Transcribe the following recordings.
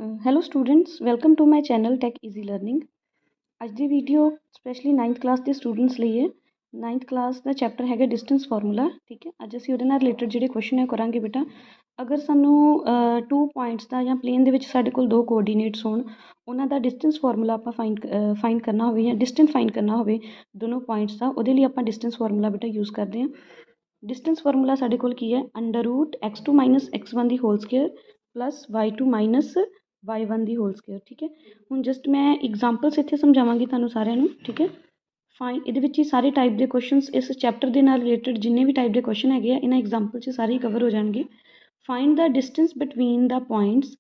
Hello students, welcome to my channel Tech Easy Learning. ਅੱਜ ਦੀ video specially 9th class ਦੇ students ਲਈ ਹੈ। 9th ਕਲਾਸ ਦਾ ਚੈਪਟਰ ਹੈਗਾ ਡਿਸਟੈਂਸ ਫਾਰਮੂਲਾ। ਠੀਕ ਹੈ, ਅੱਜ ਅਸੀਂ ਉਹਦੇ ਨਾਲ ਰਿਲੇਟਡ ਜਿਹੜੇ ਕੁਐਸਚਨ ਹੈ ਕਰਾਂਗੇ। ਬੇਟਾ ਅਗਰ ਸਾਨੂੰ 2 ਪੁਆਇੰਟਸ ਦਾ ਜਾਂ ਪਲੇਨ ਦੇ ਵਿੱਚ ਸਾਡੇ ਕੋਲ 2 ਕੋਆਰਡੀਨੇਟਸ ਹੋਣ, ਉਹਨਾਂ ਦਾ ਡਿਸਟੈਂਸ ਫਾਰਮੂਲਾ ਆਪਾਂ ਫਾਈਂਡ ਕਰਨਾ ਹੋਵੇ ਜਾਂ ਡਿਸਟੈਂਸ ਫਾਈਂਡ ਕਰਨਾ ਹੋਵੇ ਦੋਨੋਂ ਪੁਆਇੰਟਸ ਦਾ, ਉਹਦੇ ਲਈ ਆਪਾਂ ਡਿਸਟੈਂਸ ਫਾਰਮੂਲਾ ਬੇਟਾ ਯੂਜ਼ ਕਰਦੇ ਹਾਂ। ਡਿਸਟੈਂਸ ਫਾਰਮੂਲਾ ਸਾਡੇ ਕੋਲ ਕੀ ਹੈ? √x2 - x1 ਦੀ whole square plus y2 - y1 ਦੀ ਹੋਲ ਸਕੇਅਰ। ਠੀਕ ਹੈ, ਹੁਣ ਜਸਟ ਮੈਂ ਇਗਜ਼ਾਮਪਲਸ ਇੱਥੇ ਸਮਝਾਵਾਂਗੀ ਤੁਹਾਨੂੰ ਸਾਰਿਆਂ ਨੂੰ। ਠੀਕ ਹੈ, ਇਹਦੇ ਵਿੱਚ ਹੀ ਸਾਰੇ ਟਾਈਪ ਦੇ ਕੁਐਸਚਨਸ ਇਸ ਚੈਪਟਰ ਦੇ ਨਾਲ ਰਿਲੇਟਡ ਜਿੰਨੇ ਵੀ ਟਾਈਪ ਦੇ ਕੁਐਸਚਨ ਹੈਗੇ ਆ, ਇਹਨਾਂ ਐਗਜ਼ਾਮਪਲ 'ਚ ਸਾਰੇ ਹੀ ਕਵਰ ਹੋ ਜਾਣਗੇ। Find the distance between the points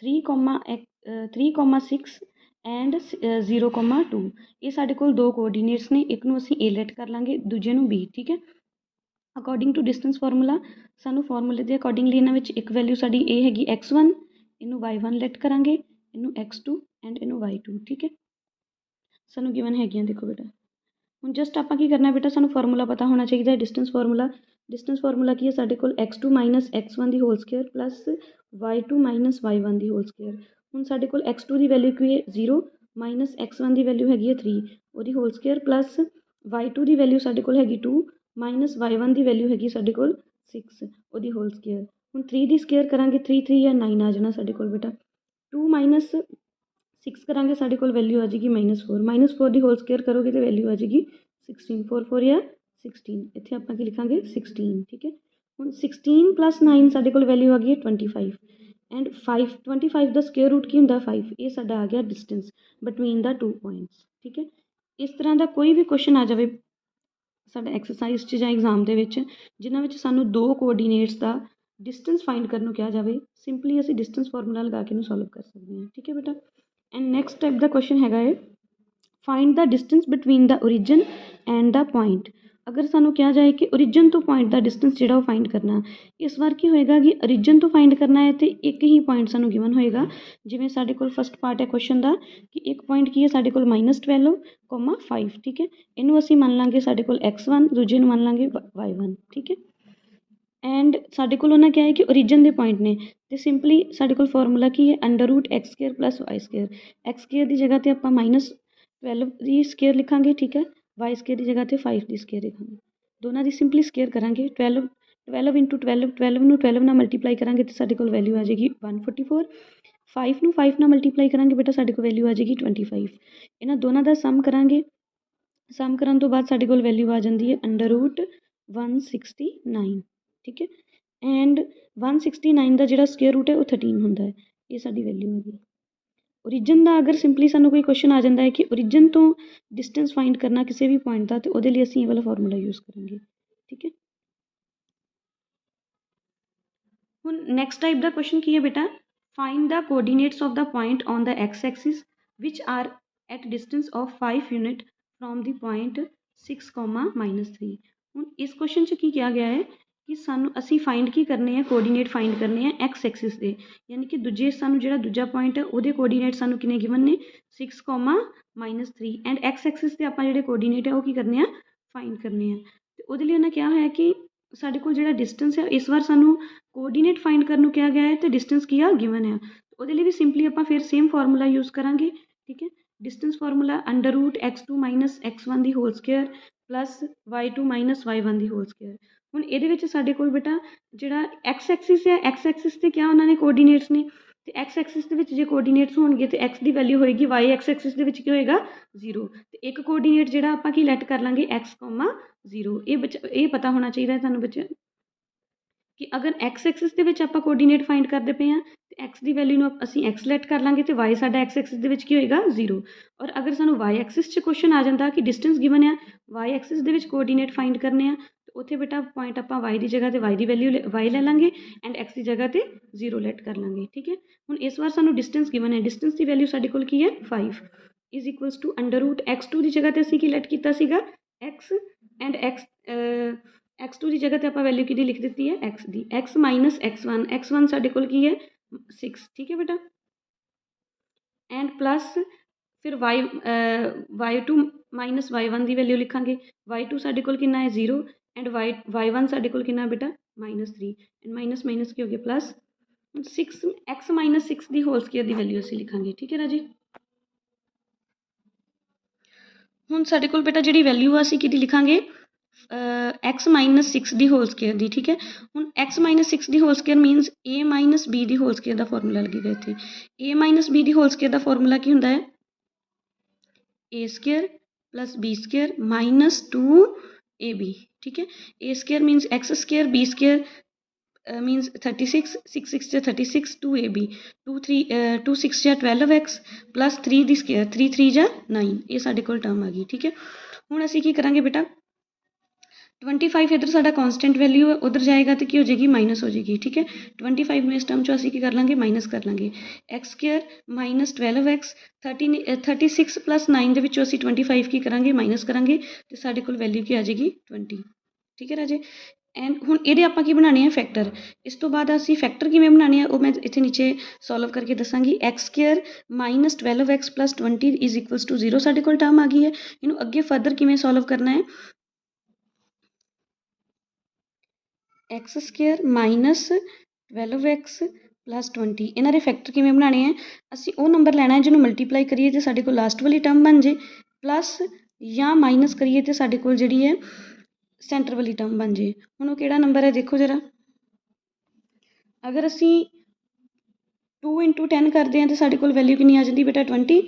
3,6 and 0,2। ਇਹ ਸਾਡੇ ਕੋਲ 2 ਕੋਆਰਡੀਨੇਟਸ ਨੇ, ਇੱਕ ਨੂੰ ਅਸੀਂ A ਲੈਟ ਕਰ ਲਾਂਗੇ, ਦੂਜੇ ਨੂੰ B। ਠੀਕ ਹੈ, ਅਕੋਰਡਿੰਗ ਟੂ ਡਿਸਟੈਂਸ ਫਾਰਮੂਲਾ ਸਾਨੂੰ ਫਾਰਮੂਲੇ ਦੇ ਅਕੋਰਡਿੰਗਲੀ ਇਹਨਾਂ ਵਿੱਚ ਇੱਕ ਵੈਲਿਊ ਸਾਡੀ A ਹੈਗੀ x1, ਇਹਨੂੰ y1 ਲੈਟ ਕਰਾਂਗੇ, ਇਹਨੂੰ x2 ਐਂਡ ਇਹਨੂੰ y2। ਠੀਕ ਹੈ, ਸਾਨੂੰ ਗਿਵਨ ਹੈਗੀਆਂ, ਦੇਖੋ ਬੇਟਾ। ਹੁਣ ਜਸਟ ਆਪਾਂ ਕੀ ਕਰਨਾ ਬੇਟਾ, ਸਾਨੂੰ ਫਾਰਮੂਲਾ ਪਤਾ ਹੋਣਾ ਚਾਹੀਦਾ ਡਿਸਟੈਂਸ ਫਾਰਮੂਲਾ। ਡਿਸਟੈਂਸ ਫਾਰਮੂਲਾ ਕੀ ਹੈ ਸਾਡੇ ਕੋਲ? x2 - x1 ਦੀ whole square plus y2 - y1 ਦੀ ਹੋਲ ਸਕੇਅਰ। ਹੁਣ ਸਾਡੇ ਕੋਲ x2 ਦੀ ਵੈਲਿਊ ਕੀ ਹੈ? 0 ਮਾਈਨਸ x1 ਦੀ ਵੈਲਿਊ ਹੈਗੀ ਹੈ 3, ਉਹਦੀ ਹੋਲ ਸਕੇਅਰ ਪਲੱਸ y2 ਦੀ ਵੈਲਿਊ ਸਾਡੇ ਕੋਲ ਹੈਗੀ 2 ਮਾਈਨਸ y1 ਦੀ ਵੈਲਿਊ ਹੈਗੀ ਸਾਡੇ ਕੋਲ 6, ਉਹਦੀ ਹੋਲ ਸਕੇਅਰ। ਹੁਣ 3 ਦੀ ਸਕੇਅਰ ਕਰਾਂਗੇ, 3 3 ਜਾਂ 9 ਆ ਜਾਣਾ ਸਾਡੇ ਕੋਲ ਬੇਟਾ। 2 - 6 ਕਰਾਂਗੇ, ਸਾਡੇ ਕੋਲ ਵੈਲਿਊ ਆ ਜਾਏਗੀ -4 -4 ਦੀ ਹੋਲ ਸਕੇਅਰ ਕਰੋਗੇ ਤਾਂ ਵੈਲਿਊ ਆ ਜਾਏਗੀ 16, 4 4 ਜਾਂ 16, ਇੱਥੇ ਆਪਾਂ ਕੀ ਲਿਖਾਂਗੇ 16। ਠੀਕ ਹੈ, ਹੁਣ 16 + 9 ਸਾਡੇ ਕੋਲ ਵੈਲਿਊ ਆ ਗਈ ਹੈ 25 ਐਂਡ 25 ਦਾ ਸਕੇਅਰ ਰੂਟ ਕੀ ਹੁੰਦਾ? 5। ਇਹ ਸਾਡਾ ਆ ਗਿਆ ਡਿਸਟੈਂਸ ਬਿਟਵੀਨ ਦਾ 2 ਪੁਆਇੰਟਸ। ਠੀਕ ਹੈ, ਇਸ ਤਰ੍ਹਾਂ ਦਾ ਕੋਈ ਵੀ ਕੁਐਸਚਨ ਆ ਜਾਵੇ ਸਾਡੇ ਐਕਸਰਸਾਈਜ਼ 'ਚ ਜਾਂ ਐਗਜ਼ਾਮ ਦੇ ਵਿੱਚ, ਜਿਨ੍ਹਾਂ ਵਿੱਚ ਸਾਨੂੰ 2 ਕੋਆਰਡੀਨੇਟਸ ਦਾ ਡਿਸਟੈਂਸ ਫਾਈਂਡ ਕਰਨ ਨੂੰ ਕਿਹਾ ਜਾਵੇ, ਸਿੰਪਲੀ ਅਸੀਂ ਡਿਸਟੈਂਸ ਫਾਰਮੂਲਾ ਲਗਾ ਕੇ ਇਹਨੂੰ ਸੋਲਵ ਕਰ ਸਕਦੇ ਹਾਂ। ਠੀਕ ਹੈ ਬੇਟਾ, ਐਂਡ ਨੈਕਸਟ ਟਾਈਪ ਦਾ ਕੁਐਸਚਨ ਹੈਗਾ ਹੈ find the distance between the origin and the point. ਅਗਰ ਸਾਨੂੰ ਕਿਹਾ ਜਾਏ ਕਿ ਓਰੀਜਨ ਤੋਂ ਪੁਆਇੰਟ ਦਾ ਡਿਸਟੈਂਸ ਜਿਹੜਾ ਉਹ ਫਾਈਂਡ ਕਰਨਾ, ਇਸ ਵਾਰ ਕੀ ਹੋਏਗਾ ਕਿ ਓਰੀਜਨ ਤੋਂ ਫਾਈਂਡ ਕਰਨਾ ਹੈ ਤੇ ਇੱਕ ਹੀ ਪੁਆਇੰਟ ਸਾਨੂੰ ਗਿਵਨ ਹੋਏਗਾ। ਜਿਵੇਂ ਸਾਡੇ ਕੋਲ ਫਸਟ ਪਾਰਟ ਹੈ ਕੁਐਸਚਨ ਦਾ ਕਿ ਇੱਕ ਪੁਆਇੰਟ ਕੀ ਹੈ ਸਾਡੇ ਕੋਲ -12, 5। ਠੀਕ ਹੈ, ਇਹਨੂੰ ਅਸੀਂ ਮੰਨ ਲਾਂਗੇ ਸਾਡੇ ਕੋਲ x1, ਦੂਜੇ ਨੂੰ ਮੰਨ ਲਾਂਗੇ y1। ਠੀਕ ਹੈ, ਐਂਡ ਸਾਡੇ ਕੋਲ ਉਹਨਾਂ ਕਿਹਾ ਹੈ ਕਿ ਓਰੀਜਨ ਦੇ ਪੁਆਇੰਟ ਨੇ, ਤੇ ਸਿੰਪਲੀ ਸਾਡੇ ਕੋਲ ਫਾਰਮੂਲਾ ਕੀ ਹੈ? √x² + y²। x² ਦੀ ਜਗ੍ਹਾ 'ਤੇ ਆਪਾਂ -12 ਦੀ ਸਕੇਅਰ ਲਿਖਾਂਗੇ। ਠੀਕ ਹੈ, y² ਦੀ ਜਗ੍ਹਾ 'ਤੇ 5 ਦੀ ਸਕੇਅਰ ਲਿਖਾਂਗੇ। ਦੋਨਾਂ ਦੀ ਸਿੰਪਲੀ ਸਕੇਅਰ ਕਰਾਂਗੇ। 12 ਨੂੰ 12 ਨਾਲ ਮਲਟੀਪਲਾਈ ਕਰਾਂਗੇ ਤਾਂ ਸਾਡੇ ਕੋਲ ਵੈਲਿਊ ਆ ਜਾਏਗੀ 144। 5 ਨੂੰ 5 ਨਾਲ ਮਲਟੀਪਲਾਈ ਕਰਾਂਗੇ ਬੇਟਾ, ਸਾਡੇ ਕੋਲ ਵੈਲਿਊ ਆ ਜਾਏਗੀ 25। ਇਹਨਾਂ ਦੋਨਾਂ ਦਾ ਸਮ ਕਰਾਂਗੇ, ਸਮ ਕਰਨ ਤੋਂ ਬਾਅਦ ਸਾਡੇ ਕੋਲ ਵੈਲਿਊ ਆ ਜਾਂਦੀ ਹੈ √169। ਠੀਕ ਹੈ, ਐਂਡ 169 ਦਾ ਜਿਹੜਾ ਸਕੇਅਰ ਰੂਟ ਹੈ ਉਹ 13 ਹੁੰਦਾ ਹੈ। ਇਹ ਸਾਡੀ ਵੈਲਿਊ ਹੈਗੀ। ਓਰੀਜਨ ਦਾ ਅਗਰ ਸਿੰਪਲੀ ਸਾਨੂੰ ਕੋਈ ਕੁਐਸਚਨ ਆ ਜਾਂਦਾ ਹੈ ਕਿ ਓਰੀਜਨ ਤੋਂ ਡਿਸਟੈਂਸ ਫਾਈਂਡ ਕਰਨਾ ਕਿਸੇ ਵੀ ਪੁਆਇੰਟ ਦਾ, ਤੇ ਉਹਦੇ ਲਈ ਅਸੀਂ ਇਹ ਵਾਲਾ ਫਾਰਮੂਲਾ ਯੂਜ਼ ਕਰਾਂਗੇ। ਠੀਕ ਹੈ, ਹੁਣ ਨੈਕਸਟ ਟਾਈਪ ਦਾ ਕੁਐਸਚਨ ਕੀ ਹੈ ਬੇਟਾ? Find the coordinates of the point on the x axis which are at distance of 5 unit from the point 6, -3। ਹੁਣ ਇਸ ਕੁਐਸਚਨ 'ਚ ਕੀ ਕਿਹਾ ਗਿਆ ਹੈ ਕਿ ਅਸੀਂ ਫਾਈਂਡ ਕੀ ਕਰਨੇ ਆ? ਕੋਆਰਡੀਨੇਟ ਫਾਈਂਡ ਕਰਨੇ ਆ x ਐਕਸਿਸ ਦੇ, ਯਾਨੀ ਕਿ ਸਾਨੂੰ ਜਿਹੜਾ ਦੂਜਾ ਪੁਆਇੰਟ ਹੈ ਉਹਦੇ ਕੋਆਰਡੀਨੇਟ ਸਾਨੂੰ ਕਿੰਨੇ ਗਿਵਨ ਨੇ? 6, -3 ਐਂਡ x ਐਕਸਿਸ 'ਤੇ ਆਪਾਂ ਜਿਹੜੇ ਕੋਆਰਡੀਨੇਟ ਹੈ ਉਹ ਕੀ ਕਰਨੇ ਆ? ਫਾਈਂਡ ਕਰਨੇ ਆ। ਤੇ ਉਹਦੇ ਲਈ ਉਹਨਾਂ ਕਿਹਾ ਹੋਇਆ ਕਿ ਸਾਡੇ ਕੋਲ ਜਿਹੜਾ ਡਿਸਟੈਂਸ ਹੈ, ਇਸ ਵਾਰ ਸਾਨੂੰ ਕੋਆਰਡੀਨੇਟ ਫਾਈਂਡ ਕਰਨ ਨੂੰ ਕਿਹਾ ਗਿਆ ਹੈ ਤੇ ਡਿਸਟੈਂਸ ਕੀ ਆ? ਗਿਵਨ ਆ। ਉਹਦੇ ਲਈ ਵੀ ਸਿੰਪਲੀ ਆਪਾਂ ਫਿਰ ਸੇਮ ਫਾਰਮੂਲਾ ਯੂਜ਼ ਕਰਾਂਗੇ। ਠੀਕ ਹੈ, ਡਿਸਟੈਂਸ ਫਾਰਮੂਲਾ √x2 - x1 ਦੀ whole square plus y2 - y1 ਦੀ ਹੋਲ ਸਕੇਅਰ। ਹੁਣ ਇਹਦੇ ਵਿੱਚ ਸਾਡੇ ਕੋਲ ਬੇਟਾ ਜਿਹੜਾ x ਐਕਸਿਸ ਹੈ, x ਐਕਸਿਸ 'ਤੇ ਕਿਆ ਉਹਨਾਂ ਨੇ ਕੋਆਰਡੀਨੇਟਸ ਨੇ, ਤੇ x ਐਕਸਿਸ ਦੇ ਵਿੱਚ ਜੇ ਕੋਆਰਡੀਨੇਟਸ ਹੋਣਗੇ ਤੇ x ਦੀ ਵੈਲਿਊ ਹੋਏਗੀ, y ਐਕਸਿਸ ਦੇ ਵਿੱਚ ਕੀ ਹੋਏਗਾ? 0। ਤੇ ਇੱਕ ਕੋਆਰਡੀਨੇਟ ਜਿਹੜਾ ਆਪਾਂ ਕੀ ਲੈਟ ਕਰ ਲਾਂਗੇ? x, 0। ਇਹ ਪਤਾ ਹੋਣਾ ਚਾਹੀਦਾ ਹੈ ਤੁਹਾਨੂੰ ਬੱਚਿਆਂ ਕਿ ਅਗਰ x ਐਕਸਿਸ ਦੇ ਵਿੱਚ ਆਪਾਂ ਕੋਆਰਡੀਨੇਟ ਫਾਈਂਡ ਕਰਦੇ ਪਏ ਹਾਂ ਤੇ x ਦੀ ਵੈਲਿਊ ਨੂੰ ਅਸੀਂ x ਲੈਟ ਕਰ ਲਾਂਗੇ ਤੇ y ਸਾਡਾ x ਐਕਸਿਸ ਦੇ ਵਿੱਚ ਕੀ ਹੋਏਗਾ? 0। ਔਰ ਅਗਰ ਸਾਨੂੰ y ਐਕਸਿਸ 'ਚ ਕੁਐਸਚਨ ਆ ਜਾਂਦਾ ਕਿ ਡਿਸਟੈਂਸ ਗਿਵਨ ਆ, y ਐਕਸਿਸ ਦੇ ਵਿੱਚ ਕੋਆਰਡੀਨੇਟ ਫਾਈਂਡ ਕਰਨੇ ਆ, ਤੇ ਉੱਥੇ ਬੇਟਾ ਪੁਆਇੰਟ ਆਪਾਂ y ਦੀ ਜਗ੍ਹਾ 'ਤੇ y ਦੀ ਵੈਲਿਊ y ਲੈ ਲਾਂਗੇ ਐਂਡ x ਦੀ ਜਗ੍ਹਾ 'ਤੇ 0 ਲੈਟ ਕਰ ਲਾਂਗੇ। ਠੀਕ ਹੈ, ਹੁਣ ਇਸ ਵਾਰ ਸਾਨੂੰ ਡਿਸਟੈਂਸ ਗਿਵਨ ਹੈ, ਡਿਸਟੈਂਸ ਦੀ ਵੈਲਿਊ ਸਾਡੇ ਕੋਲ ਕੀ ਹੈ? 5 = √x2 ਦੀ ਜਗ੍ਹਾ 'ਤੇ ਅਸੀਂ ਕੀ ਲੈਟ ਕੀਤਾ ਸੀਗਾ? x ਐਂਡ x2 ਦੀ ਜਗ੍ਹਾ 'ਤੇ ਆਪਾਂ ਵੈਲਿਊ ਕਿਹਦੀ ਲਿਖ ਦਿੱਤੀ ਹੈ? x ਦੀ। x - x1 ਸਾਡੇ ਕੋਲ ਕੀ ਹੈ? 6। ਠੀਕ ਹੈ ਬੇਟਾ, ਐਂਡ ਪਲੱਸ ਫਿਰ y2 - y1 ਦੀ ਵੈਲਿਊ ਲਿਖਾਂਗੇ। y2 ਸਾਡੇ ਕੋਲ ਕਿੰਨਾ ਹੈ? 0 ਐਂਡ y1 ਸਾਡੇ ਕੋਲ ਕਿੰਨਾ ਬੇਟਾ? -3 ਐਂਡ ਮਾਈਨਸ ਕੀ ਹੋ ਗਿਆ? ਪਲੱਸ 6 x माइनस 6 की होल स्केयर की वैल्यू असीं लिखांगे। ठीक है राजी। हुण साडे कोल बेटा जिहड़ी वैल्यू आ असीं किहदी लिखांगे x माइनस 6 की होल स्केयर की। ठीक है, हुण x माइनस 6 की whole square minus a minus b की होल स्केयर का फॉर्मूला लगेगा इत्थे। a माइनस b की होल स्केयर का फॉर्मूला की हुंदा है a square plus b square minus 2ab। ठीक है, a square minus x square, b square minus 36, 6 6 जा 36, 2ab 2 6 जा 12x प्लस 3 की स्केयर 3 3 जा 9, ये साडे कोल टर्म आ गई। ठीक है, हुण असीं की करांगे बेटा 25 इधर साडा कॉन्सटेंट वैल्यू है, उधर जाएगा तो की हो जाएगी माइनस हो जाएगी। ठीक है, 25 में इस टर्म चो असीं की कर लांगे माइनस कर लांगे। X square minus 12x 36 plus 9 दे विचों असीं 25 की करांगे माइनस करांगे तो साडे कोल वैल्यू की आ जाएगी 20। ठीक है राजे, एंड हुण इहदे आपां की बनाने हैं फैक्टर। इस तो बाद असीं फैक्टर किवें बनाने हैं वो मैं इत्थे नीचे सॉल्व करके दसांगी। X square minus 12x plus 20 is equals to 0 साडे कोल टर्म आ गई है। इनू अगे फर्दर किवें सॉल्व करना है, x square minus 12x plus 20 इन्हां दे फैक्टर किवें बनाने हैं, असीं वो नंबर लैना है जिन्होंने मल्टीप्लाई करिए तो साडे कोल लास्ट वाली टर्म बन जाए, प्लस या माइनस करिए तो साडे कोल जिहड़ी है सेंटर वाली टर्म बन जाए। हुण वो किहड़ा नंबर है देखो जरा, अगर असीं 2 इंटू 10 करते हैं तो साडे कोल वैल्यू कितनी आ जाती बेटा 20,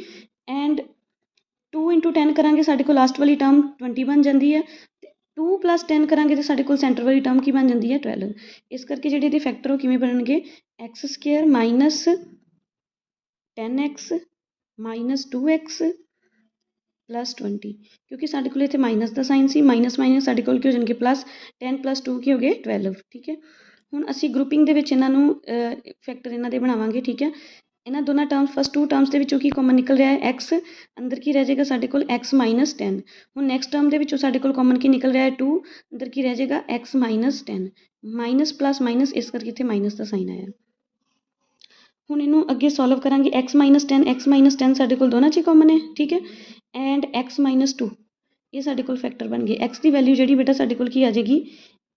एंड 2 इंटू 10 करांगे साडे कोल लास्ट वाली टर्म 20 बन जाती है। 2 प्लस 10 करांगे तो साडे कोल सेंटर वाली टर्म की बन जाती है 12। इस करके जिहड़े इहदे फैक्टर वो किवें बनणगे, x square minus 10x minus 2x plus 20, क्योंकि साडे कोल इत्थे माइनस का साइन सी, माइनस माइनस साडे कोल की हो जाएंगे प्लस, 10 प्लस 2 की हो गए 12। ठीक है, हुण असीं ग्रुपिंग दे विच इन्हां नूं फैक्टर इन्हां दे बनावांगे। ठीक है, इन्हां दोनों टर्म्स फस्ट 2 टर्म्स के विचों की कॉमन निकल रहा है x, अंदर की रह जाएगा साडे कोल x माइनस 10। हुण नैक्सट टर्म के विचों साडे कोल कॉमन की निकल रहा है 2, अंदर की रह जाएगा x minus 10, minus plus minus इस करके इत्थे माइनस का साइन आया। हुण इनू अगे सॉल्व करांगे, x माइनस 10 साडे कोल दोनों च कॉमन है। ठीक है, एंड x माइनस 2 ये साडे कोल फैक्टर बन गए। x की वैल्यू जिहड़ी बेटा साडे कोल की आ जाएगी,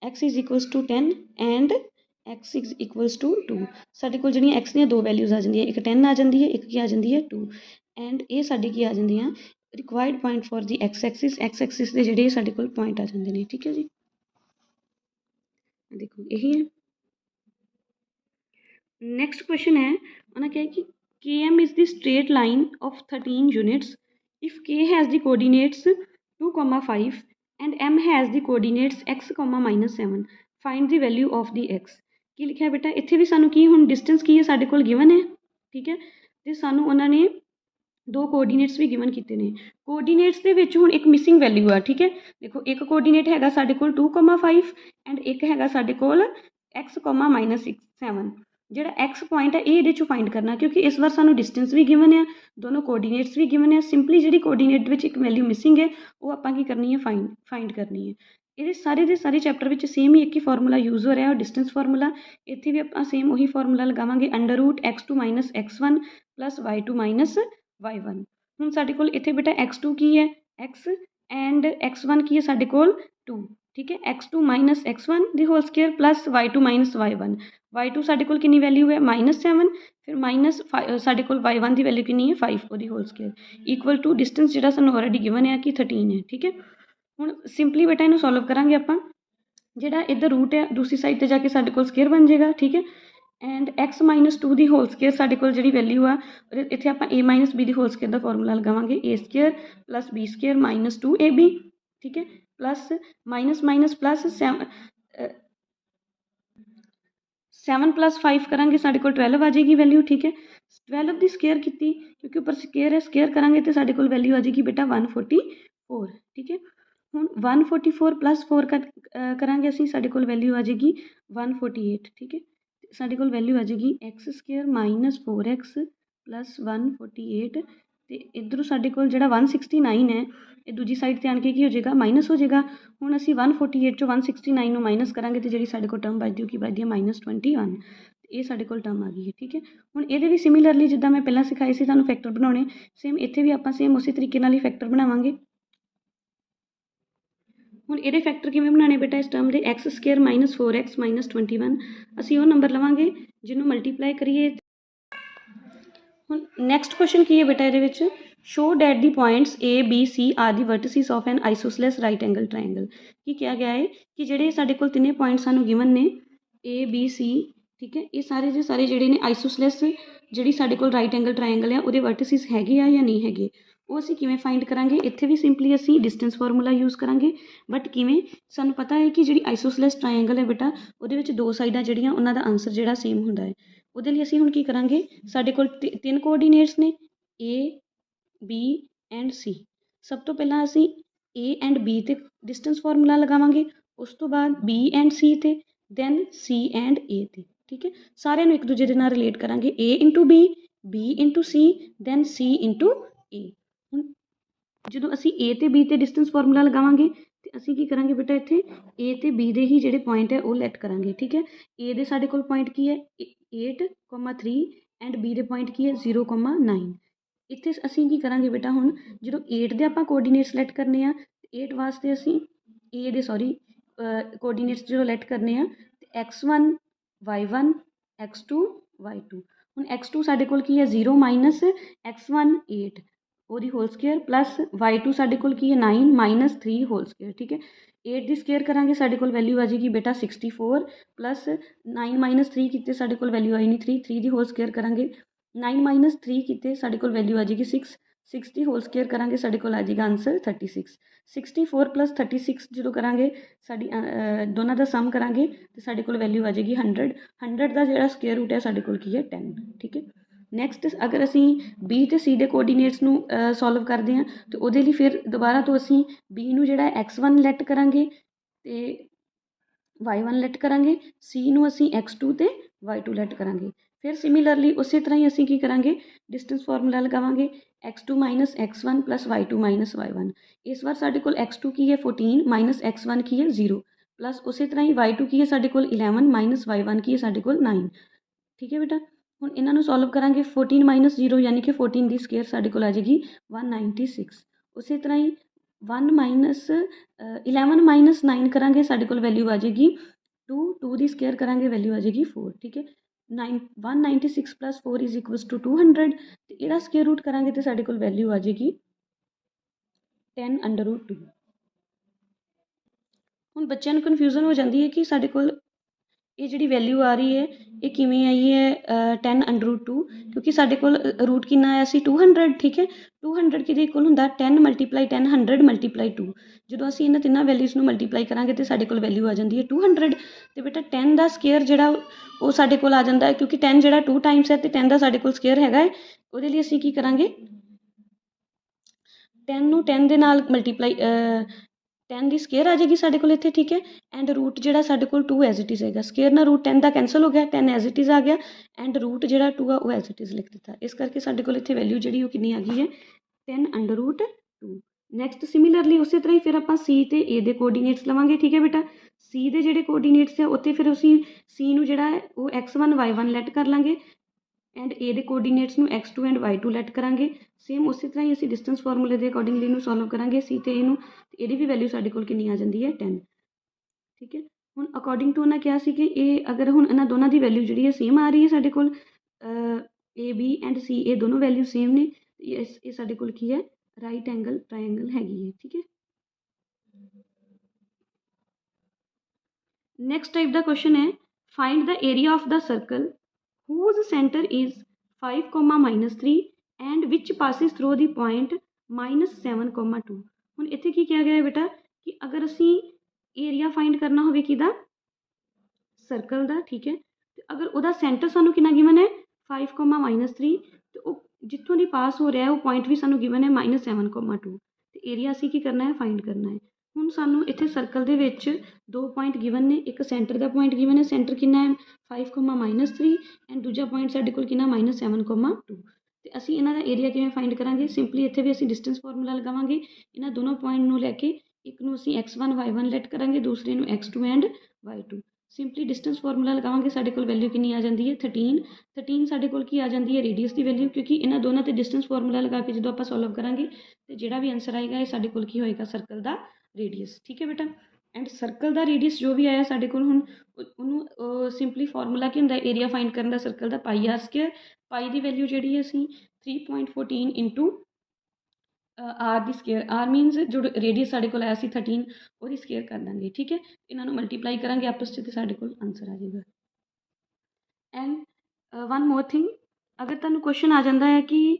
x is equals to 10 and x is equals to 2। साडे कोल जिहड़ियां x ਦੀਆਂ ਦੋ वैल्यूज़ आ जांदियां, एक 10 आ जाती है, एक की आ जाती है 2, एंड ये साडी की आ जांदियां required point for the x axis के जिहड़े साडे कोल पॉइंट आ जाते हैं। ठीक है जी, देखो यही है। नेक्स्ट क्वेश्चन है, उन्होंने क्या है कि km is the straight line of 13 units if k has the coordinates 2,5 and m has the coordinates x, -7 find the value of the x। की लिखा है बेटा, इत्थे भी सानू की हुण डिस्टेंस की है साडे कोल गिवन है। ठीक है, तो सानू उन्होंने दो कोऑर्डिनेट्स भी गिवन किए हैं। कोऑर्डिनेट्स के विच हुण एक मिसिंग वैल्यू आ। ठीक है, देखो एक कोऑर्डिनेट हैगा साडे कोल 2,5 एंड एक हैगा साडे कोल x, -7। ਜਿਹੜਾ एक्स पॉइंट है ये फाइंड करना, क्योंकि इस बार सानू डिस्टेंस भी गिवन है, दोनों कोऑर्डिनेट्स भी गिवन है। सिंपली जी कोऑर्डिनेट में एक वैल्यू मिसिंग है वो आपां की करनी है फाइंड करनी है। ये सारे के सारे चैप्टर में सेम ही एक ही फॉर्मूला यूज़ हो रहा है और डिस्टेंस फॉर्मूला इत्थे भी आप सेम वही formula लगावांगे, √x2 - x1 plus y2 - y1। हुण साडे कोल इत्थे बेटा x2 की है x एंड x1 की है साडे कोल 2। ठीक है, x2 - x1 the whole square plus y2 - y1। y2 साडे कोल कितनी वैल्यू है -7, फिर माइनस साडे कोल y1 की वैल्यू कितनी है 5 वो whole square equal to distance जिहड़ा सानू ऑलरेडी गिवन है कि 13 है। ठीक है, हुण सिंपली बेटा इनू सॉल्व करांगे आपां, जिहड़ा इधर रूट है दूसरी साइड ते जाके साडे कोल स्केयर बन जाएगा। ठीक है, एंड x -2 की होल स्केयर साडे कोल जिहड़ी वैल्यू आ इत्थे आपां a - b की होल स्केयर का फॉर्मूला लगावांगे, a square plus b square -2ab। ठीक है, plus minus minus plus 7 plus 5 करांगे साडे कोल 12 आ जाएगी वैल्यू। ठीक है, 12 की स्केयर की, क्योंकि ऊपर स्केयर है, स्केयर करांगे तो साडे कोल वैल्यू आ जाएगी बेटा 144। ठीक है, हुण 144 प्लस 4 करांगे असीं, साडे कोल वैल्यू आ जाएगी 148। ठीक है, साडे कोल वैल्यू आ जाएगी एक्स स्केयर -4x प्लस 148 तो इधरों साडे कोल जिहड़ा 169 है ये दूजी साइड ते आण के की हो जाएगा माइनस हो जाएगा। हुण असीं 148 चों 169 नूं माइनस करांगे तो जिहड़ी साडे कोल टर्म बचदी की बचदी है -21। ये साडे कोल टर्म आ गई है। ठीक है, हुण इहदे भी सिमिलरली जिद्दां मैं पहलां सिखाए सी तुहानूं फैक्टर बनाउणे, सेम इत्थे भी आपां सेम उसी तरीके नाल ही फैक्टर बनावांगे। हुण इहदे फैक्टर किवें बनाणे बेटा, इस टर्म दे एक्स स्केयर -4x -21 असीं वो नंबर लवांगे ਜਿਹਨੂੰ ਮਲਟੀਪਲਾਈ ਕਰੀਏ। ਹੁਣ ਨੈਕਸਟ ਕੁਐਸਚਨ ਕੀ ਹੈ ਬੇਟਾ ਇਹਦੇ ਵਿੱਚ, show that the points A B C are the vertices of an isosceles right angle triangle. ਕੀ ਕਿਹਾ ਗਿਆ ਹੈ ਕਿ ਜਿਹੜੇ ਸਾਡੇ ਕੋਲ ਤਿੰਨੇ ਪੁਆਇੰਟ ਸਾਨੂੰ ਗਿਵਨ ਨੇ A B C, ਠੀਕ ਹੈ, ਇਹ ਸਾਰੇ ਦੇ ਸਾਰੇ ਜਿਹੜੇ ਨੇ ਆਈਸੋਸਲੈਸ ਜਿਹੜੀ ਸਾਡੇ ਕੋਲ ਰਾਈਟ ਐਂਗਲ ਟਰਾਇੰਗਲ ਆ ਉਹਦੇ ਵਰਟਿਸਿਸ ਹੈਗੇ ਆ ਜਾਂ ਨਹੀਂ ਹੈਗੇ, ਉਹ ਅਸੀਂ ਕਿਵੇਂ ਫਾਈਂਡ ਕਰਾਂਗੇ। ਇੱਥੇ ਵੀ ਸਿੰਪਲੀ ਅਸੀਂ ਡਿਸਟੈਂਸ ਫਾਰਮੂਲਾ ਯੂਜ਼ ਕਰਾਂਗੇ, ਬਟ ਕਿਵੇਂ, ਸਾਨੂੰ ਪਤਾ ਹੈ ਕਿ ਜਿਹੜੀ ਆਈਸੋਸਲੈਸ ਟਰਾਇੰਗਲ ਹੈ ਬੇਟਾ ਉਹਦੇ ਵਿੱਚ ਦੋ ਸਾਈਡਾਂ ਜਿਹੜੀਆਂ ਉਹਨਾਂ ਦਾ ਆਂਸਰ ਜਿਹੜਾ ਸੇਮ ਹੁੰਦਾ ਹੈ। ਉਹਦੇ ਲਈ ਅਸੀਂ ਹੁਣ ਕੀ ਕਰਾਂਗੇ, ਸਾਡੇ ਕੋਲ ਤਿੰਨ ਕੋਆਰਡੀਨੇਟਸ ਨੇ A B ਐਂਡ C। ਸਭ ਤੋਂ ਪਹਿਲਾਂ ਅਸੀਂ A ਐਂਡ B 'ਤੇ ਡਿਸਟੈਂਸ ਫਾਰਮੂਲਾ ਲਗਾਵਾਂਗੇ, ਉਸ ਤੋਂ ਬਾਅਦ B ਐਂਡ C 'ਤੇ, ਦੈਨ C ਐਂਡ A 'ਤੇ, ਠੀਕ ਹੈ। ਸਾਰਿਆਂ ਨੂੰ ਇੱਕ ਦੂਜੇ ਦੇ ਨਾਲ ਰਿਲੇਟ ਕਰਾਂਗੇ, A into B, B into C, then C into A। ਹੁਣ ਜਦੋਂ ਅਸੀਂ A ਅਤੇ B 'ਤੇ ਡਿਸਟੈਂਸ ਫਾਰਮੂਲਾ ਲਗਾਵਾਂਗੇ ਤੇ ਅਸੀਂ ਕੀ ਕਰਾਂਗੇ ਬੇਟਾ, ਇੱਥੇ A ਅਤੇ B ਦੇ ਹੀ ਜਿਹੜੇ ਪੁਆਇੰਟ ਹੈ ਉਹ ਲੈਟ ਕਰਾਂਗੇ, ਠੀਕ ਹੈ। A ਦੇ ਸਾਡੇ ਕੋਲ ਪੁਆਇੰਟ ਕੀ ਹੈ 8,3 ਐਂਡ B ਦੇ ਪੁਆਇੰਟ ਕੀ ਹੈ 0,9। ਇੱਥੇ ਅਸੀਂ ਕੀ ਕਰਾਂਗੇ ਬੇਟਾ, ਹੁਣ ਜਦੋਂ 8 ਦੇ ਆਪਾਂ ਕੋਆਰਡੀਨੇਟ ਸਿਲੈਕਟ ਕਰਨੇ ਆ, 8 ਵਾਸਤੇ ਅਸੀਂ A ਦੇ ਕੋਆਰਡੀਨੇਟਸ ਜਦੋਂ ਲੈਟ ਕਰਨੇ ਆ ਤੇ x1 y1 x2 y2। ਹੁਣ x2 ਸਾਡੇ ਕੋਲ ਕੀ ਹੈ 0 ਮਾਈਨਸ x1 8 ਉਹਦੀ ਹੋਲ ਸਕੇਅਰ ਪਲੱਸ y2 ਸਾਡੇ ਕੋਲ ਕੀ ਹੈ 9 ਮਾਈਨਸ 3 ਹੋਲ ਸਕੇਅਰ, ਠੀਕ ਹੈ। 8 ਦੀ ਸਕੇਅਰ ਕਰਾਂਗੇ ਸਾਡੇ ਕੋਲ ਵੈਲਿਊ ਆ ਜਾਏਗੀ ਬੇਟਾ 64 ਪਲੱਸ 9 ਮਾਈਨਸ 3 ਕੀਤੇ ਸਾਡੇ ਕੋਲ ਵੈਲਿਊ ਆਈ ਨਹੀਂ 3 ਦੀ ਹੋਲ ਸਕੇਅਰ ਕਰਾਂਗੇ, 9 ਮਾਈਨਸ 3 ਕੀਤੇ ਸਾਡੇ ਕੋਲ ਵੈਲਿਊ ਆ ਜਾਏਗੀ 6 ਦੀ ਹੋਲ ਸਕੇਅਰ ਕਰਾਂਗੇ ਸਾਡੇ ਕੋਲ ਆ ਜਾਏਗਾ ਆਂਸਰ 36। 64 ਪਲੱਸ 36 ਜਦੋਂ ਕਰਾਂਗੇ ਸਾਡੀ ਦੋਨਾਂ ਦਾ ਸਮ ਕਰਾਂਗੇ ਤੇ ਸਾਡੇ ਕੋਲ ਵੈਲਿਊ ਆ ਜਾਏਗੀ 100 ਦਾ ਜਿਹੜਾ ਸਕੇਅਰ ਰੂਟ ਹੈ ਸਾਡੇ ਕੋਲ ਕੀ ਹੈ 10, ਠੀਕ ਹੈ। ਨੈਕਸਟ ਅਗਰ ਅਸੀਂ B ਅਤੇ C ਦੇ ਕੋਆਰਡੀਨੇਟਸ ਨੂੰ ਸੋਲਵ ਕਰਦੇ ਹਾਂ ਤਾਂ ਉਹਦੇ ਲਈ ਫਿਰ ਦੁਬਾਰਾ ਤੋਂ ਅਸੀਂ B ਨੂੰ ਜਿਹੜਾ x1 ਲੈਟ ਕਰਾਂਗੇ ਅਤੇ y1 ਲੈਟ ਕਰਾਂਗੇ, C ਨੂੰ ਅਸੀਂ x2 ਅਤੇ y2 ਲੈਟ ਕਰਾਂਗੇ। ਫਿਰ ਸਿਮਿਲਰਲੀ ਉਸੇ ਤਰ੍ਹਾਂ ਹੀ ਅਸੀਂ ਕੀ ਕਰਾਂਗੇ, ਡਿਸਟੈਂਸ ਫਾਰਮੂਲਾ ਲਗਾਵਾਂਗੇ x2 minus x1 plus y2 minus y1। ਇਸ ਵਾਰ ਸਾਡੇ ਕੋਲ x2 ਕੀ ਹੈ 14 ਮਾਈਨਸ x1 ਕੀ ਹੈ 0 ਪਲੱਸ ਉਸੇ ਤਰ੍ਹਾਂ ਹੀ y2 ਕੀ ਹੈ ਸਾਡੇ ਕੋਲ 11 ਮਾਈਨਸ y1 ਕੀ ਹੈ ਸਾਡੇ ਕੋਲ 9, ਠੀਕ ਹੈ ਬੇਟਾ। ਹੁਣ ਇਹਨਾਂ ਨੂੰ ਸੋਲਵ ਕਰਾਂਗੇ 14 ਮਾਈਨਸ 0 ਯਾਨੀ ਕਿ 14 ਦੀ ਸਕੇਅਰ ਸਾਡੇ ਕੋਲ ਆ ਜਾਏਗੀ 196। ਉਸੇ ਤਰ੍ਹਾਂ ਹੀ 1 ਮਾਈਨਸ 11 ਮਾਈਨਸ 9 ਕਰਾਂਗੇ ਸਾਡੇ ਕੋਲ ਵੈਲਿਊ ਆ ਜਾਏਗੀ 2 ਦੀ ਸਕੇਅਰ ਕਰਾਂਗੇ ਵੈਲਿਊ ਆ ਜਾਏਗੀ 4, ਠੀਕ ਹੈ। 196 ਪਲੱਸ 4 ਇਜ਼ ਇਕਵਲਸ ਟੂ 200 ਅਤੇ ਇਹਦਾ ਸਕੇਅਰ ਰੂਟ ਕਰਾਂਗੇ ਅਤੇ ਸਾਡੇ ਕੋਲ ਵੈਲਿਊ ਆ ਜਾਏਗੀ 10 ਅੰਡਰ ਰੂਟ 2। ਹੁਣ ਬੱਚਿਆਂ ਨੂੰ ਕਨਫਿਊਜ਼ਨ ਹੋ ਜਾਂਦੀ ਹੈ ਕਿ ਸਾਡੇ ਕੋਲ ਇਹ ਜਿਹੜੀ ਵੈਲਿਊ ਆ ਰਹੀ ਹੈ ਇਹ ਕਿਵੇਂ ਆਈ ਹੈ 10 ਅੰਡਰ ਰੂਟ 2, ਕਿਉਂਕਿ ਸਾਡੇ ਕੋਲ ਰੂਟ ਕਿੰਨਾ ਆਇਆ ਸੀ 200, ਠੀਕ ਹੈ। 200 ਕਿਹਦੇ ਇਕੁਅਲ ਹੁੰਦਾ 10 ਮਲਟੀਪਲਾਈ 10 100 ਮਲਟੀਪਲਾਈ 2। ਜਦੋਂ ਅਸੀਂ ਇਹਨਾਂ ਤਿੰਨਾਂ ਵੈਲਿਊਜ਼ ਨੂੰ ਮਲਟੀਪਲਾਈ ਕਰਾਂਗੇ ਤਾਂ ਸਾਡੇ ਕੋਲ ਵੈਲਿਊ ਆ ਜਾਂਦੀ ਹੈ 200 ਅਤੇ ਬੇਟਾ 10 ਦਾ ਸਕੇਅਰ ਜਿਹੜਾ ਉਹ ਸਾਡੇ ਕੋਲ ਆ ਜਾਂਦਾ ਹੈ, ਕਿਉਂਕਿ 10 ਜਿਹੜਾ 2 ਟਾਈਮਸ ਹੈ ਅਤੇ 10 ਦਾ ਸਾਡੇ ਕੋਲ ਸਕੇਅਰ ਹੈਗਾ ਹੈ। ਉਹਦੇ ਲਈ ਅਸੀਂ ਕੀ ਕਰਾਂਗੇ 10 ਨੂੰ 10 ਦੇ ਨਾਲ ਮਲਟੀਪਲਾਈ 10 ਦੀ ਸਕੇਅਰ ਆ ਜਾਏਗੀ ਸਾਡੇ ਕੋਲ ਇੱਥੇ, ਠੀਕ ਹੈ। ਐਂਡ ਰੂਟ ਜਿਹੜਾ ਸਾਡੇ ਕੋਲ 2 ਐਜ਼ ਇਟ ਇਜ਼ ਹੈਗਾ, ਸਕੇਅਰ ਨਾਲ ਰੂਟ 10 ਦਾ ਕੈਂਸਲ ਹੋ ਗਿਆ, 10 ਐਜ਼ ਇਟ ਇਜ਼ ਆ ਗਿਆ ਐਂਡ ਰੂਟ ਜਿਹੜਾ 2 ਆ ਉਹ ਐਜ਼ ਇਟ ਇਜ਼ ਲਿਖ ਦਿੱਤਾ। ਇਸ ਕਰਕੇ ਸਾਡੇ ਕੋਲ ਇੱਥੇ ਵੈਲਿਊ ਜਿਹੜੀ ਉਹ ਕਿੰਨੀ ਆ ਗਈ ਹੈ 10 ਅੰਡਰ ਰੂਟ 2। ਨੈਕਸਟ ਸਿਮਿਲਰਲੀ ਉਸੇ ਤਰ੍ਹਾਂ ਹੀ ਫਿਰ ਆਪਾਂ C ਅਤੇ A ਦੇ ਕੋਆਰਡੀਨੇਟਸ ਲਵਾਂਗੇ, ਠੀਕ ਹੈ ਬੇਟਾ। C ਦੇ ਜਿਹੜੇ ਕੋਆਰਡੀਨੇਟਸ ਆ ਉੱਥੇ ਫਿਰ ਅਸੀਂ C ਨੂੰ ਜਿਹੜਾ ਹੈ ਉਹ x1 y1 ਲੈਟ ਕਰ ਲਾਂਗੇ ਐਂਡ A ਦੇ ਕੋਆਰਡੀਨੇਟਸ ਨੂੰ x2 ਐਂਡ y2 ਲੈਟ ਕਰਾਂਗੇ। ਸੇਮ ਉਸੇ ਤਰ੍ਹਾਂ ਹੀ ਅਸੀਂ ਡਿਸਟੈਂਸ ਫਾਰਮੂਲੇ ਦੇ ਅਕੋਰਡਿੰਗਲੀ ਇਹਨੂੰ ਸੋਲਵ ਕਰਾਂਗੇ C ਅਤੇ A ਨੂੰ, ਅਤੇ ਇਹਦੀ ਵੀ ਵੈਲਿਊ ਸਾਡੇ ਕੋਲ ਕਿੰਨੀ ਆ ਜਾਂਦੀ ਹੈ 10, ਠੀਕ ਹੈ। ਹੁਣ ਅਕੋਰਡਿੰਗ ਟੂ ਉਹਨਾਂ ਕਿਹਾ ਸੀ ਕਿ ਇਹ ਅਗਰ ਹੁਣ ਇਹਨਾਂ ਦੋਨਾਂ ਦੀ ਵੈਲਿਊ ਜਿਹੜੀ ਹੈ ਸੇਮ ਆ ਰਹੀ ਹੈ ਸਾਡੇ ਕੋਲ A B ਐਂਡ C ਇਹ ਦੋਨੋਂ ਵੈਲਿਊ ਸੇਮ ਨੇ, ਇਹ ਸਾਡੇ ਕੋਲ ਕੀ ਹੈ ਰਾਈਟ ਐਂਗਲ ਟਰਾਇੰਗਲ ਹੈਗੀ ਹੈ, ਠੀਕ ਹੈ। ਨੈਕਸਟ ਟਾਈਪ ਦਾ ਕੁਐਸਚਨ ਹੈ find the area of the circle whose center is 5, -3 and which passes through the point -7, 2। ਹੁਣ ਇੱਥੇ ਕੀ ਕਿਹਾ ਗਿਆ ਹੈ ਬੇਟਾ ਕਿ ਅਗਰ ਅਸੀਂ ਏਰੀਆ ਫਾਈਂਡ ਕਰਨਾ ਹੋਵੇ ਕਿਹਦਾ ਸਰਕਲ ਦਾ, ਠੀਕ ਹੈ, ਅਤੇ ਅਗਰ ਉਹਦਾ ਸੈਂਟਰ ਸਾਨੂੰ ਕਿੰਨਾ ਗਿਵਨ ਹੈ 5, -3 ਅਤੇ ਉਹ ਜਿੱਥੋਂ ਦੀ ਪਾਸ ਹੋ ਰਿਹਾ ਉਹ ਪੁਆਇੰਟ ਵੀ ਸਾਨੂੰ ਗਿਵਨ ਹੈ -7, 2 ਅਤੇ ਏਰੀਆ ਅਸੀਂ ਕੀ ਕਰਨਾ ਹੈ ਫਾਈਂਡ ਕਰਨਾ ਹੈ। ਹੁਣ ਸਾਨੂੰ ਇੱਥੇ ਸਰਕਲ ਦੇ ਵਿੱਚ ਦੋ ਪੁਆਇੰਟ ਗਿਵਨ ਨੇ, ਇੱਕ ਸੈਂਟਰ ਦਾ ਪੁਆਇੰਟ ਗਿਵਨ ਹੈ, ਸੈਂਟਰ ਕਿੰਨਾ ਹੈ 5, -3 ਐਂਡ ਦੂਜਾ ਪੁਆਇੰਟ ਸਾਡੇ ਕੋਲ ਕਿੰਨਾ -7, 2 ਅਤੇ ਅਸੀਂ ਇਹਨਾਂ ਦਾ ਏਰੀਆ ਕਿਵੇਂ ਫਾਈਂਡ ਕਰਾਂਗੇ। ਸਿੰਪਲੀ ਇੱਥੇ ਵੀ ਅਸੀਂ ਡਿਸਟੈਂਸ ਫਾਰਮੂਲਾ ਲਗਾਵਾਂਗੇ, ਇਹਨਾਂ ਦੋਨੋਂ ਪੁਆਇੰਟ ਨੂੰ ਲੈ ਕੇ ਇੱਕ ਨੂੰ ਅਸੀਂ x1 y1 ਲੈਟ ਕਰਾਂਗੇ, ਦੂਸਰੇ ਨੂੰ x2 and y2। Simply distance formula ਲਗਾਵਾਂਗੇ ਸਾਡੇ ਕੋਲ ਵੈਲਿਊ ਕਿੰਨੀ ਆ ਜਾਂਦੀ ਹੈ 13 ਸਾਡੇ ਕੋਲ ਕੀ ਆ ਜਾਂਦੀ ਹੈ ਰੇਡੀਅਸ ਦੀ ਵੈਲਿਊ, ਕਿਉਂਕਿ ਇਹਨਾਂ ਦੋਨਾਂ 'ਤੇ ਡਿਸਟੈਂਸ ਫਾਰਮੂਲਾ ਲਗਾ ਕੇ ਜਦੋਂ ਆਪਾਂ ਸੋਲਵ ਕਰਾਂਗੇ ਅਤੇ ਜਿਹੜਾ ਵੀ ਆਂਸਰ ਆਏਗਾ ਇਹ ਸਾਡੇ ਕੋਲ ਕੀ ਹੋਏਗਾ ਸਰਕਲ ਦਾ ਰੇਡੀਅਸ, ਠੀਕ ਹੈ ਬੇਟਾ। ਐਂਡ ਸਰਕਲ ਦਾ ਰੇਡੀਅਸ ਜੋ ਵੀ ਆਇਆ ਸਾਡੇ ਕੋਲ ਹੁਣ ਉਹਨੂੰ ਸਿੰਪਲੀ ਫਾਰਮੂਲਾ ਕੀ ਹੁੰਦਾ ਏਰੀਆ ਫਾਈਂਡ ਕਰਨ ਦਾ ਸਰਕਲ ਦਾ ਪਾਈ ਆਰ ਸਕੇਅਰ। ਪਾਈ ਦੀ ਵੈਲਿਊ ਜਿਹੜੀ ਅਸੀਂ 3.14 ਇੰਟੂ ਆਰ ਦੀ ਸਕੇਅਰ, ਆਰ ਮੀਨਸ ਜੋ ਰੇਡੀਅਸ ਸਾਡੇ ਕੋਲ ਆਇਆ ਸੀ 13 ਉਹਦੀ ਸਕੇਅਰ ਕਰ ਦਾਂਗੇ। ਠੀਕ ਹੈ, ਇਹਨਾਂ ਨੂੰ ਮਲਟੀਪਲਾਈ ਕਰਾਂਗੇ ਆਪਸ 'ਚ ਅਤੇ ਸਾਡੇ ਕੋਲ ਆਂਸਰ ਆ ਜਾਏਗਾ। ਐਂਡ ਵਨ ਮੋਰ ਥਿੰਗ, ਅਗਰ ਤੁਹਾਨੂੰ ਕੁਐਸਚਨ ਆ ਜਾਂਦਾ ਹੈ ਕਿ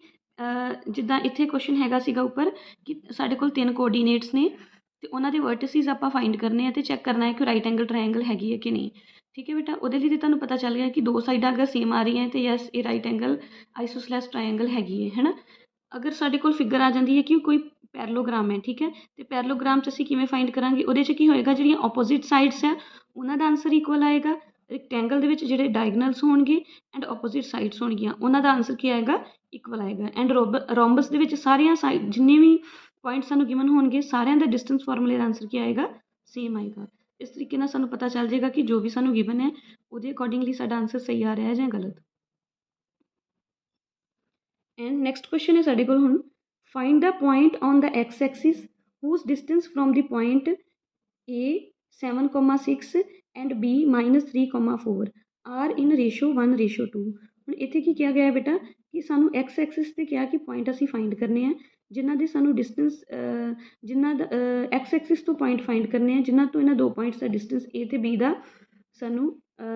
ਜਿੱਦਾਂ ਇੱਥੇ ਕੁਐਸਚਨ ਹੈਗਾ ਸੀਗਾ ਉੱਪਰ ਕਿ ਸਾਡੇ ਕੋਲ 3 ਕੋਆਰਡੀਨੇਟਸ ਨੇ ਅਤੇ ਉਹਨਾਂ ਦੇ ਵਰਟਿਸਿਸ ਆਪਾਂ ਫਾਈਂਡ ਕਰਨੇ ਆ ਅਤੇ ਚੈੱਕ ਕਰਨਾ ਹੈ ਕਿ ਰਾਈਟ ਐਂਗਲ ਟਰਾਇੰਗਲ ਹੈਗੀ ਹੈ ਕਿ ਨਹੀਂ। ਠੀਕ ਹੈ ਬੇਟਾ, ਉਹਦੇ ਲਈ ਤਾਂ ਤੁਹਾਨੂੰ ਪਤਾ ਚੱਲ ਗਿਆ ਕਿ ਦੋ ਸਾਈਡਾਂ ਅਗਰ ਸੇਮ ਆ ਰਹੀਆਂ ਅਤੇ ਯੈਸ ਇਹ ਰਾਈਟ ਐਂਗਲ ਆਈਸੋਸਲੈਸ ਟਰਾਇੰਗਲ ਹੈਗੀ ਹੈ ਨਾ। ਅਗਰ ਸਾਡੇ ਕੋਲ ਫਿਗਰ ਆ ਜਾਂਦੀ ਹੈ ਕਿ ਕੋਈ ਪੈਰਲੋਗ੍ਰਾਮ ਹੈ, ਠੀਕ ਹੈ, ਅਤੇ ਪੈਰਲੋਗ੍ਰਾਮ 'ਚ ਅਸੀਂ ਕਿਵੇਂ ਫਾਈਂਡ ਕਰਾਂਗੇ, ਉਹਦੇ 'ਚ ਕੀ ਹੋਏਗਾ ਜਿਹੜੀਆਂ ਆਪੋਜ਼ਿਟ ਸਾਈਡਸ ਆ ਉਹਨਾਂ ਦਾ ਆਂਸਰ ਇਕੁਅਲ ਆਏਗਾ। ਰੈਕਟੈਂਗਲ ਦੇ ਵਿੱਚ ਜਿਹੜੇ ਡਾਇਗਨਲਸ ਹੋਣਗੇ ਐਂਡ ਆਪੋਜ਼ਿਟ ਸਾਈਡਸ ਹੋਣਗੀਆਂ ਉਹਨਾਂ ਦਾ ਆਂਸਰ ਕੀ ਆਏਗਾ, ਇਕੁਅਲ ਆਏਗਾ। ਐਂਡ ਰੋਮਬਸ ਦੇ ਵਿੱਚ ਸਾਰੀਆਂ ਸਾਈਡ ਜਿੰਨੇ ਵੀ ਪੁਆਇੰਟ ਸਾਨੂੰ ਗਿਵਨ ਹੋਣਗੇ ਸਾਰਿਆਂ ਦਾ ਡਿਸਟੈਂਸ ਫਾਰਮੂਲੇ ਦਾ ਆਂਸਰ ਕੀ ਆਏਗਾ, ਸੇਮ ਆਏਗਾ। ਇਸ ਤਰੀਕੇ ਨਾਲ ਸਾਨੂੰ ਪਤਾ ਚੱਲ ਜਾਏਗਾ ਕਿ ਜੋ ਵੀ ਸਾਨੂੰ ਗਿਵਨ ਹੈ ਉਹਦੇ ਅਕੋਰਡਿੰਗਲੀ ਸਾਡਾ ਆਂਸਰ ਸਹੀ ਆ ਰਿਹਾ ਹੈ ਜਾਂ ਗਲਤ। ਐਂਡ ਨੈਕਸਟ ਕੁਐਸਚਨ ਹੈ ਸਾਡੇ ਕੋਲ ਹੁਣ, find the point on the X axis whose distance from the point A 7,6 and B -3,4 are in ratio 1:2। ਹੁਣ ਇੱਥੇ ਕੀ ਕਿਹਾ ਗਿਆ ਹੈ ਬੇਟਾ ਕਿ ਸਾਨੂੰ ਐਕਸ ਐਕਸਿਸ 'ਤੇ ਕਿਹਾ ਕਿ ਪੁਆਇੰਟ ਅਸੀਂ ਫਾਈਂਡ ਕਰਨੇ ਆ ਜਿਨ੍ਹਾਂ ਦੇ ਸਾਨੂੰ ਡਿਸਟੈਂਸ ਜਿਨ੍ਹਾਂ ਦਾ ਐਕਸ ਐਕਸਿਸ ਤੋਂ ਪੁਆਇੰਟ ਫਾਈਂਡ ਕਰਨੇ ਆ ਜਿਨ੍ਹਾਂ ਤੋਂ ਇਹਨਾਂ ਦੋ ਪੁਆਇੰਟਸ ਦਾ ਡਿਸਟੈਂਸ A ਅਤੇ B ਦਾ ਸਾਨੂੰ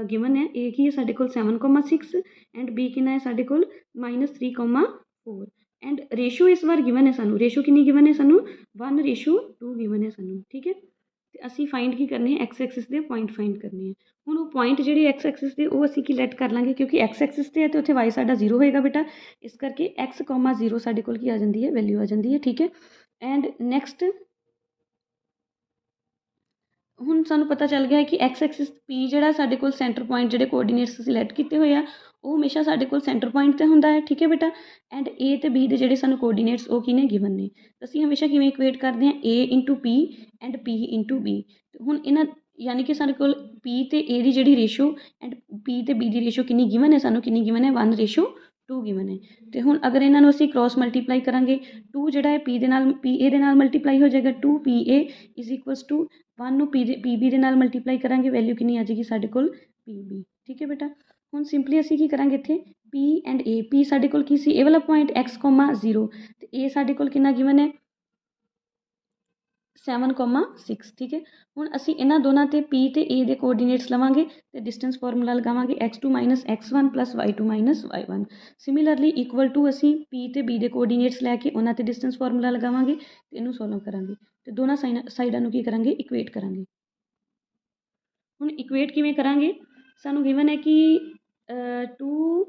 ਗਿਵਨ ਹੈ। A ਕੀ ਹੈ ਸਾਡੇ ਕੋਲ 7,6 ਐਂਡ B ਕਿੰਨਾ ਹੈ ਸਾਡੇ ਕੋਲ -3,4 ਐਂਡ ਰੇਸ਼ੋ ਇਸ ਵਾਰ ਗਿਵਨ ਹੈ ਸਾਨੂੰ, ਰੇਸ਼ੋ ਕਿੰਨੀ ਗਿਵਨ ਹੈ ਸਾਨੂੰ 1:2 ਗਿਵਨ ਹੈ ਸਾਨੂੰ। ਠੀਕ ਹੈ, ਅਤੇ ਅਸੀਂ ਫਾਈਂਡ ਕੀ ਕਰਨੇ ਆ, ਐਕਸ ਐਕਸਿਸ ਦੇ ਪੁਆਇੰਟ ਫਾਈਂਡ ਕਰਨੇ ਆ। ਹੁਣ ਉਹ ਪੁਆਇੰਟ ਜਿਹੜੇ ਐਕਸ ਐਕਸਿਸ ਦੇ ਉਹ ਅਸੀਂ ਕੀ ਲੈਟ ਕਰ ਲਾਂਗੇ ਕਿਉਂਕਿ ਐਕਸ ਐਕਸਿਸ 'ਤੇ ਹੈ ਅਤੇ ਉੱਥੇ ਵਾਈ ਸਾਡਾ 0 ਹੋਏਗਾ ਬੇਟਾ, ਇਸ ਕਰਕੇ x, 0 ਸਾਡੇ ਕੋਲ ਕੀ ਆ ਜਾਂਦੀ ਹੈ, ਵੈਲਿਊ ਆ ਜਾਂਦੀ ਹੈ। ਠੀਕ ਹੈ, ਐਂਡ ਨੈਕਸਟ ਹੁਣ ਸਾਨੂੰ ਪਤਾ ਚੱਲ ਗਿਆ ਕਿ ਐਕਸ ਐਕਸਿਸ ਪੀ ਜਿਹੜਾ ਸਾਡੇ ਕੋਲ ਸੈਂਟਰ ਪੁਆਇੰਟ ਜਿਹੜੇ ਕੋਆਰਡੀਨੇਟਸ ਸਿਲੈਕਟ ਕੀਤੇ ਹੋਏ ਆ ਉਹ ਹਮੇਸ਼ਾ ਸਾਡੇ ਕੋਲ ਸੈਂਟਰ ਪੁਆਇੰਟ 'ਤੇ ਹੁੰਦਾ ਹੈ। ਠੀਕ ਹੈ ਬੇਟਾ, ਐਂਡ ਏ ਅਤੇ ਬੀ ਦੇ ਜਿਹੜੇ ਸਾਨੂੰ ਕੋਆਰਡੀਨੇਟਸ ਉਹ ਕਿਹਨੇ ਗਿਵਨ ਨੇ, ਅਸੀਂ ਹਮੇਸ਼ਾ ਕਿਵੇਂ ਇਕੁਏਟ ਕਰਦੇ ਹਾਂ, A into P and P into B. ਹੁਣ ਇਹਨਾਂ ਯਾਨੀ ਕਿ ਸਾਡੇ ਕੋਲ ਪੀ ਅਤੇ ਏ ਦੀ ਜਿਹੜੀ ਰੇਸ਼ੋ ਐਂਡ ਪੀ ਅਤੇ ਬੀ ਦੀ ਰੇਸ਼ੋ ਕਿੰਨੀ ਗਿਵਨ ਹੈ, ਸਾਨੂੰ ਕਿੰਨੀ ਗਿਵਨ ਹੈ 1:2 ਗਿਵਨ ਹੈ। ਅਤੇ ਹੁਣ ਅਗਰ ਇਹਨਾਂ ਨੂੰ ਅਸੀਂ ਕ੍ਰੋਸ ਮਲਟੀਪਲਾਈ ਕਰਾਂਗੇ 2 ਜਿਹੜਾ ਹੈ ਪੀ ਦੇ ਨਾਲ ਪੀ ਏ ਦੇ ਨਾਲ ਮਲਟੀਪਲਾਈ ਹੋ ਜਾਏਗਾ 2 ਪੀ ਏ ਇਜ਼ ਇਕੁਅਲਸ ਟੂ 1 ਨੂੰ ਪੀ ਬੀ ਦੇ ਨਾਲ ਮਲਟੀਪਲਾਈ ਕਰਾਂਗੇ ਵੈਲਿਊ ਕਿੰਨੀ ਆ ਜਾਏਗੀ ਸਾਡੇ ਕੋਲ ਪੀ ਬੀ। ਠੀਕ ਹੈ ਬੇਟਾ, ਹੁਣ ਸਿੰਪਲੀ ਅਸੀਂ ਕੀ ਕਰਾਂਗੇ ਇੱਥੇ ਪੀ ਐਂਡ ਏ, ਪੀ ਸਾਡੇ ਕੋਲ ਕੀ ਸੀ ਇਹ ਵਾਲਾ ਪੁਆਇੰਟ x, 0 ਅਤੇ ਏ ਸਾਡੇ ਕੋਲ ਕਿੰਨਾ ਗਿਵਨ ਹੈ 7,6। ਠੀਕ ਹੈ, ਹੁਣ ਅਸੀਂ ਇਹਨਾਂ ਦੋਨਾਂ 'ਤੇ ਪੀ ਅਤੇ ਏ ਦੇ ਕੋਆਰਡੀਨੇਟਸ ਲਵਾਂਗੇ ਅਤੇ ਡਿਸਟੈਂਸ ਫਾਰਮੂਲਾ ਲਗਾਵਾਂਗੇ x2 - x1 + y2 - y1। Similarly equal to ਅਸੀਂ ਪੀ ਅਤੇ ਬੀ ਦੇ ਕੋਆਰਡੀਨੇਟਸ ਲੈ ਕੇ ਉਹਨਾਂ 'ਤੇ ਡਿਸਟੈਂਸ ਫਾਰਮੂਲਾ ਲਗਾਵਾਂਗੇ ਅਤੇ ਇਹਨੂੰ ਸੋਲਵ ਕਰਾਂਗੇ ਅਤੇ ਦੋਨਾਂ ਸਾਈਡਾਂ ਨੂੰ ਕੀ ਕਰਾਂਗੇ, ਇਕੁਏਟ ਕਰਾਂਗੇ। ਹੁਣ ਇਕੁਏਟ ਕਿਵੇਂ ਕਰਾਂਗੇ, ਸਾਨੂੰ ਗਿਵਨ ਹੈ ਕਿ 2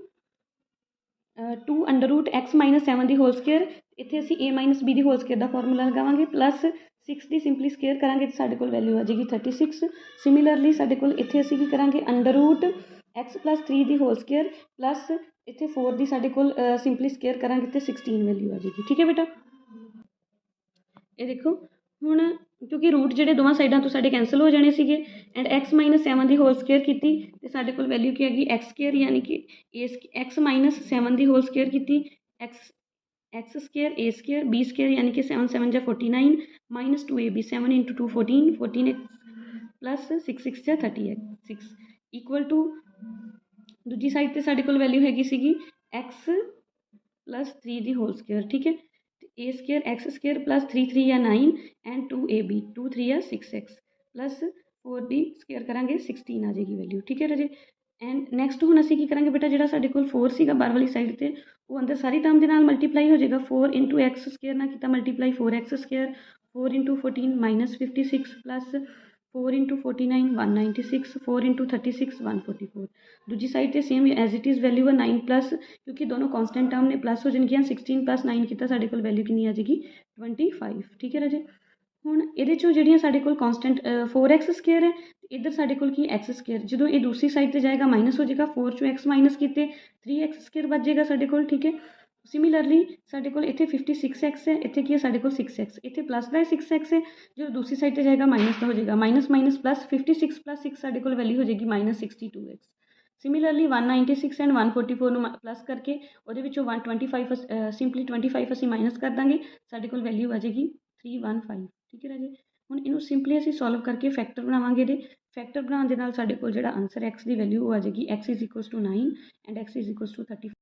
√x - 7 ਦੀ ਹੋਲ ਸਕੇਅਰ, ਇੱਥੇ ਅਸੀਂ a - b the whole square the formula ਲਗਾਵਾਂਗੇ ਪਲੱਸ 6 ਦੀ ਸਿੰਪਲੀ ਸਕੇਅਰ ਕਰਾਂਗੇ ਅਤੇ ਸਾਡੇ ਕੋਲ ਵੈਲਿਊ ਆ ਜਾਏਗੀ 36। ਸਿਮਿਲਰਲੀ ਸਾਡੇ ਕੋਲ ਇੱਥੇ ਅਸੀਂ ਕੀ ਕਰਾਂਗੇ √x + 3 ਦੀ ਹੋਲ ਸਕੇਅਰ ਪਲੱਸ ਇੱਥੇ 4 ਦੀ ਸਾਡੇ ਕੋਲ ਸਿੰਪਲੀ ਸਕੇਅਰ ਕਰਾਂਗੇ ਅਤੇ 16 ਵੈਲਿਊ ਆ ਜਾਏਗੀ। ਠੀਕ ਹੈ ਬੇਟਾ, ਇਹ ਦੇਖੋ ਹੁਣ ਕਿਉਂਕਿ ਰੂਟ ਜਿਹੜੇ ਦੋਵਾਂ ਸਾਈਡਾਂ ਤੋਂ ਸਾਡੇ ਕੈਂਸਲ ਹੋ ਜਾਣੇ ਸੀਗੇ and x - 7 the whole square ਕੀਤੀ ਅਤੇ ਸਾਡੇ ਕੋਲ ਵੈਲਿਊ ਕੀ ਹੈਗੀ x ਸਕੇਅਰ ਯਾਨੀ ਕਿ x - 7 ਦੀ ਹੋਲ ਸਕੇਅਰ ਕੀਤੀ x square a square b square ਯਾਨੀ ਕਿ 7 × 7 = 49 -2ab 7 × 2 14 14x plus 6 × 6 = 36 equal to ਦੂਜੀ ਸਾਈਡ 'ਤੇ ਸਾਡੇ ਕੋਲ ਵੈਲਿਊ ਹੈਗੀ ਸੀਗੀ x + 3 ਦੀ ਹੋਲ ਸਕੇਅਰ। ਠੀਕ ਹੈ, a square x square plus 3 3 ਜਾਂ 9 ਐਂਡ 2ab 2 3 ਜਾਂ 6x ਪਲੱਸ 4 ਦੀ ਸਕੇਅਰ ਕਰਾਂਗੇ 16 ਆ ਜਾਏਗੀ ਵੈਲਿਊ। ਠੀਕ ਹੈ ਰਾਜੇ, ਐਂਡ ਨੈਕਸਟ ਹੁਣ ਅਸੀਂ ਕੀ ਕਰਾਂਗੇ ਬੇਟਾ, ਜਿਹੜਾ ਸਾਡੇ ਕੋਲ 4 ਸੀਗਾ ਬਾਹਰ ਵਾਲੀ ਸਾਈਡ 'ਤੇ ਉਹ ਅੰਦਰ ਸਾਰੀ ਟਰਮ ਦੇ ਨਾਲ ਮਲਟੀਪਲਾਈ ਹੋ ਜਾਏਗਾ 4 × x ਸਕੇਅਰ ਨਾਲ ਕੀਤਾ ਮਲਟੀਪਲਾਈ 4x ਸਕੇਅਰ 4 × 14 -56 ਪਲੱਸ 4 × 49 196 4 × 36 144। ਦੂਜੀ ਸਾਈਡ 'ਤੇ same as it is value ਹੈ 9 ਪਲੱਸ ਕਿਉਂਕਿ ਦੋਨੋਂ ਕੌਂਸਟੈਂਟ ਟਰਮ ਨੇ ਪਲੱਸ ਹੋ ਜਾਣਗੀਆਂ 16 + 9 ਕੀਤਾ ਸਾਡੇ ਕੋਲ ਵੈਲਿਊ ਕਿੰਨੀ ਆ ਜਾਏਗੀ 25। ਠੀਕ ਹੈ ਰਾਜੇ, ਹੁਣ ਇਹਦੇ 'ਚੋਂ ਜਿਹੜੀਆਂ ਸਾਡੇ ਕੋਲ ਕੌਂਸਟੈਂਟ 4x ਸਕੇਅਰ ਹੈ ਇੱਧਰ ਸਾਡੇ ਕੋਲ ਕੀ x ਸਕੇਅਰ, ਜਦੋਂ ਇਹ ਦੂਸਰੀ ਸਾਈਡ 'ਤੇ ਜਾਏਗਾ ਮਾਈਨਸ ਹੋ ਜਾਏਗਾ 4 ਚੋਂ x ਮਾਈਨਸ ਕੀਤੇ 3x ਸਕੇਅਰ ਬਚ ਜਾਏਗਾ ਸਾਡੇ ਕੋਲ। ਠੀਕ ਹੈ, ਸਿਮਿਲਰਲੀ ਸਾਡੇ ਕੋਲ ਇੱਥੇ 56x ਹੈ, ਇੱਥੇ ਕੀ ਹੈ ਸਾਡੇ ਕੋਲ 6x, ਇੱਥੇ ਪਲੱਸ ਦਾ 6x ਹੈ, ਜਦੋਂ ਦੂਸਰੀ ਸਾਈਡ 'ਤੇ ਜਾਏਗਾ ਮਾਈਨਸ ਦਾ ਹੋ ਜਾਏਗਾ ਮਾਈਨਸ ਪਲੱਸ 56 + 6 ਸਾਡੇ ਕੋਲ ਵੈਲਿਊ ਹੋ ਜਾਏਗੀ -62x। ਸਿਮਿਲਰਲੀ 196 ਐਂਡ 144 ਨੂੰ ਪਲੱਸ ਕਰਕੇ ਉਹਦੇ ਵਿੱਚੋਂ 125 ਸਿੰਪਲੀ 25 ਅਸੀਂ ਮਾਈਨਸ ਕਰ ਦਾਂਗੇ ਸਾਡੇ ਕੋਲ ਵੈਲਿਊ ਆ ਜਾਏਗੀ 315। ਠੀਕ ਹੈ ਰਾਜੇ, ਹੁਣ ਇਹਨੂੰ ਸਿੰਪਲੀ ਅਸੀਂ ਸੋਲਵ ਕਰਕੇ ਫੈਕਟਰ ਬਣਾਵਾਂਗੇ ਇਹਦੇ। ਫੈਕਟਰ ਬਣਾਉਣ ਦੇ ਨਾਲ ਸਾਡੇ ਕੋਲ ਜਿਹੜਾ ਆਂਸਰ x ਦੀ ਵੈਲਿਊ ਉਹ ਆ ਜਾਏਗੀ x is equals to 9 and x is equals to 35।